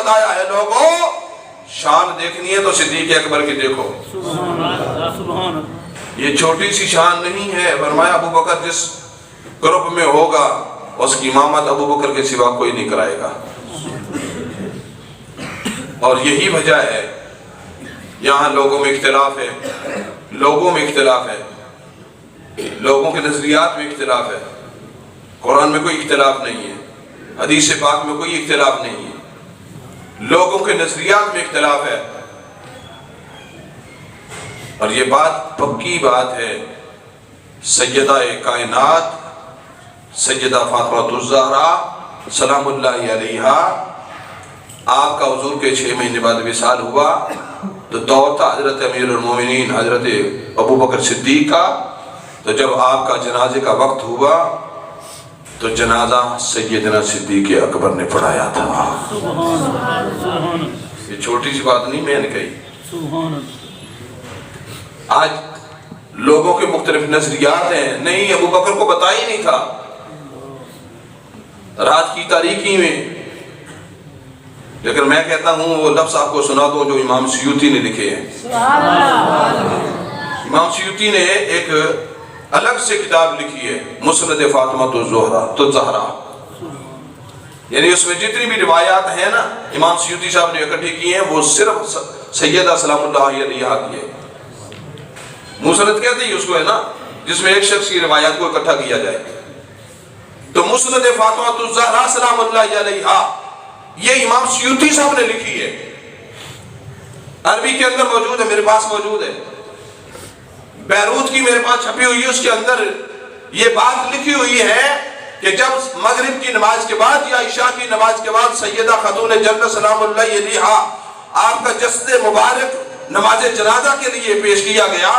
بتایا ہے لوگوں شان دیکھنی ہے تو صدیق اکبر کی دیکھو. یہ چھوٹی سی شان نہیں ہے. فرمایا ابو بکر جس گروپ میں ہوگا اس کی امامت ابو بکر کے سوا کوئی نہیں کرائے گا. اور یہی وجہ ہے یہاں لوگوں میں اختلاف ہے, لوگوں میں اختلاف ہے, لوگوں کے نظریات میں اختلاف ہے. قرآن میں کوئی اختلاف نہیں ہے, حدیث پاک میں کوئی اختلاف نہیں ہے, لوگوں کے نظریات میں اختلاف ہے. اور یہ بات پکی بات ہے, سیدہ کائنات سیدہ فاطمہ الزہرا سلام اللہ علیہا, آپ کا حضور کے 6 مہینے بعد وصال ہوا تو دور تھا حضرت امیر المومنین حضرت ابو بکر صدیق کا. تو جب آپ کا جنازے کا وقت ہوا تو جنازہ سیدنا صدیق اکبر نے پڑھایا تھا. یہ چھوٹی سی بات نہیں میں نے کہی. آج لوگوں کے مختلف نظریات ہیں, نہیں ابو بکر کو بتا ہی نہیں تھا. رات کی تاریکی میں, لیکن میں کہتا ہوں وہ لفظ آپ کو سنا دو جو امام سیوطی نے لکھے ہیں. امام سیوطی نے ایک الگ سے کتاب لکھی ہے مسند فاطمہ الزہرا, یعنی اس میں جتنی بھی روایات ہیں نا امام سیوطی صاحب نے اکٹھی کی ہیں وہ صرف سیدہ سلام اللہ علیہا کی ہے. مسند کہتے ہیں اس کو ہے نا جس میں ایک شخص کی روایات کو اکٹھا کیا جائے. تو مسند فاطمہ الزہرا سلام اللہ علیہا یہ امام سیوطی صاحب نے لکھی ہے. عربی کے اندر موجود ہے, میرے پاس موجود ہے. بیروت کی میرے پاس چھپی ہوئی ہے, اس کے اندر یہ بات لکھی ہوئی ہے کہ جب مغرب کی نماز کے بعد یا عشاء کی نماز کے بعد سیدہ خاتون جنت سلام اللہ علیہا آپ کا جسد مبارک نماز جنازہ کے لیے پیش کیا گیا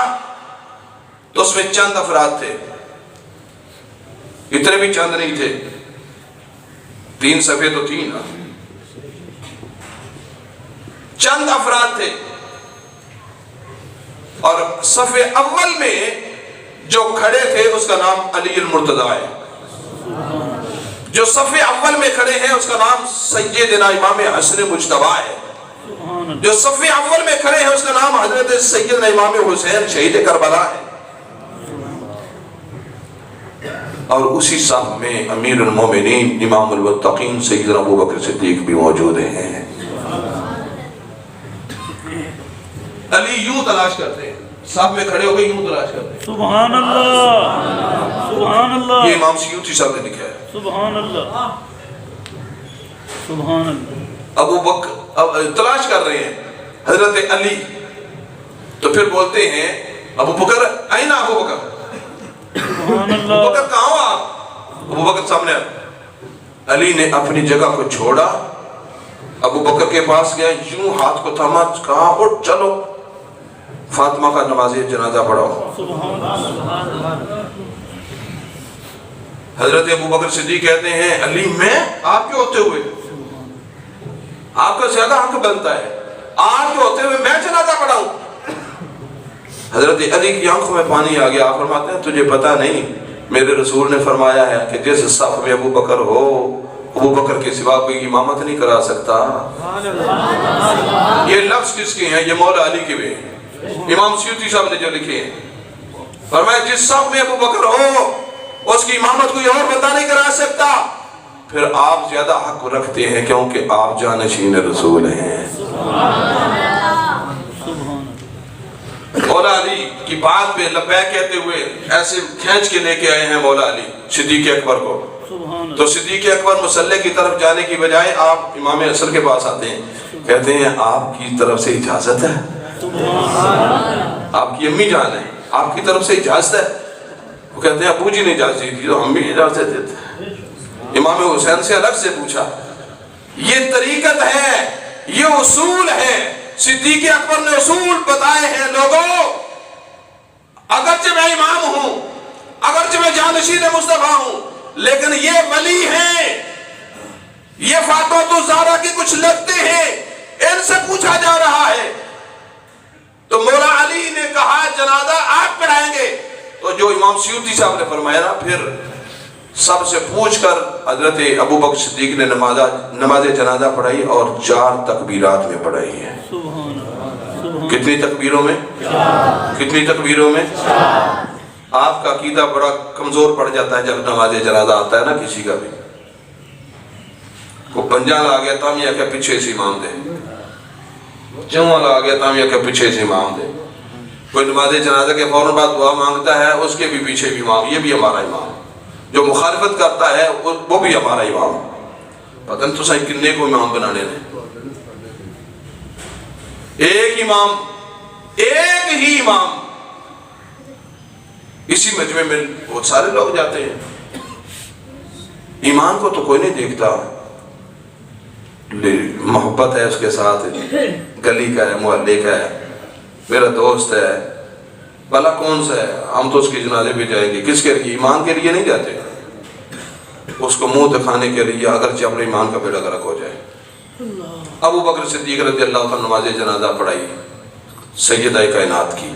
تو اس میں چند افراد تھے, اتنے بھی چند نہیں تھے, 3 صفحے تو 3 چند افراد تھے. اور صفحے اول میں جو کھڑے تھے اس کا نام علی المرتضیٰ ہے. جو صفحے اول میں کھڑے ہیں اس کا نام سیدنا امام حسن مجتبیٰ ہے. جو صفحے اول میں کھڑے ہیں اس کا نام حضرت سیدنا امام حسین شہید کربلا ہے. اور اسی صف میں امیر المومنین امام المتقین سیدنا ابو بکر صدیق بھی موجود ہیں. علی یوں تلاش کرتے ہیں, صف میں کھڑے ہو کے یوں تلاش کرتے ہیں. سبحان اللہ, سبحان اللہ. یہ امام سیوطی صاحب نے لکھا ہے. سبحان اللہ, سبحان اللہ. ابو بکر تلاش کر رہے ہیں حضرت علی, تو پھر بولتے ہیں ابو بکر آئین ابو بکر, سبحان اللہ. ابو بکر کہاں ہو آپ؟ ابو بکر سامنے. علی نے اپنی جگہ کو چھوڑا, ابو بکر کے پاس گیا, یوں ہاتھ کو تھاما, کہا اٹھ چلو فاطمہ کا نماز جنازہ پڑھاؤ. حضرت ابو بکر صدیق کہتے ہیں علی میں آپ کے ہوتے ہوئے, آپ کا زیادہ حق بنتا ہے, آپ کے ہوتے ہوئے میں جنازہ پڑھاؤں. حضرت علی کی آنکھوں میں پانی آ گیا. آپ فرماتے ہیں تجھے پتا نہیں میرے رسول نے فرمایا ہے کہ جس صف میں ابو بکر ہو ابو بکر کے سوا کوئی امامت نہیں کرا سکتا. یہ لفظ کس کے ہیں؟ یہ مولا علی کے بھی ہیں. امام سیوطی صاحب نے جو لکھے ہیں, فرمایا جس صف میں ابو بکر ہو اس کی امامت کوئی اور بندہ نہیں کرا سکتا. پھر آپ زیادہ حق رکھتے ہیں کیونکہ آپ جانشین رسول ہیں. مولا علی کی بات پہ لبیک کہتے ہوئے ایسے کھینچ کے لے کے آئے ہیں مولا علی صدیق اکبر کو. تو صدیق اکبر مصلی کی طرف جانے کی بجائے آپ امام حسن کے پاس آتے ہیں, کہتے ہیں آپ کی طرف سے اجازت ہے؟ آپ کی امی جان ہے, آپ کی طرف سے اجازت ہے؟ وہ کہتے ہیں ابو جی نے اجازت دی تو ہم بھی اجازت دیتے ہیں. امام حسین سے الگ سے پوچھا. یہ طریقت ہے, یہ اصول ہے. صدیق اکبر نے اصول بتائے ہیں لوگوں, اگرچہ میں امام ہوں, اگرچہ میں جانشین مصطفیٰ ہوں, لیکن یہ ولی ہیں, یہ فاطمہ الزہرا کی کچھ لگتے ہیں, ان سے پوچھا جا رہا ہے. تو مولا علی نے کہا جنازہ آپ پڑھائیں گے. تو جو امام سیوطی صاحب نے فرمایا نا, پھر سب سے پوچھ کر حضرت ابو بکر صدیق نے نماز جنازہ پڑھائی اور 4 تکبیرات میں پڑھائی ہے۔ سبحان اللہ، کتنی تکبیروں میں؟ کتنی تکبیروں میں؟ آپ کا عقیدہ بڑا کمزور پڑ جاتا ہے جب نماز جنازہ آتا ہے نا کسی کا بھی، کو پنجا لا گیا تام یا کہ پیچھے سے امام دے، چواں لا گیا تام یا کہ پیچھے سے امام دے، کوئی نماز جنازہ کے فوراً بعد دعا مانگتا ہے اس کے بھی پیچھے بھی امام، یہ بھی ہمارا امام، جو مخالفت کرتا ہے وہ بھی ہمارا امام۔ پتہ نہیں تو صحیح کنے کو امام بنانے نے، ایک امام، ایک ہی امام، اسی مجمع میں بہت سارے لوگ جاتے ہیں، ایمان کو تو کوئی نہیں دیکھتا، محبت ہے اس کے ساتھ، گلی کا ہے، محلے کا ہے، میرا دوست ہے، بھلا کون سا ہے، ہم تو اس کی جنازے پہ جائیں گے، کس کے لیے؟ ایمان کے لیے نہیں جاتے، اس کو منہ دکھانے کے لیے، اگرچہ اپنے ایمان کا بیڑا غرق ہو جائے۔ ابو بکر صدیق رضی اللہ عنہ نماز جنازہ پڑھائی سیدہ کائنات کی۔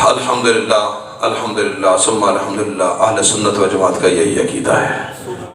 الحمدللہ الحمدللہ ثم الحمدللہ، اہل سنت و جماعت کا یہی عقیدہ ہے۔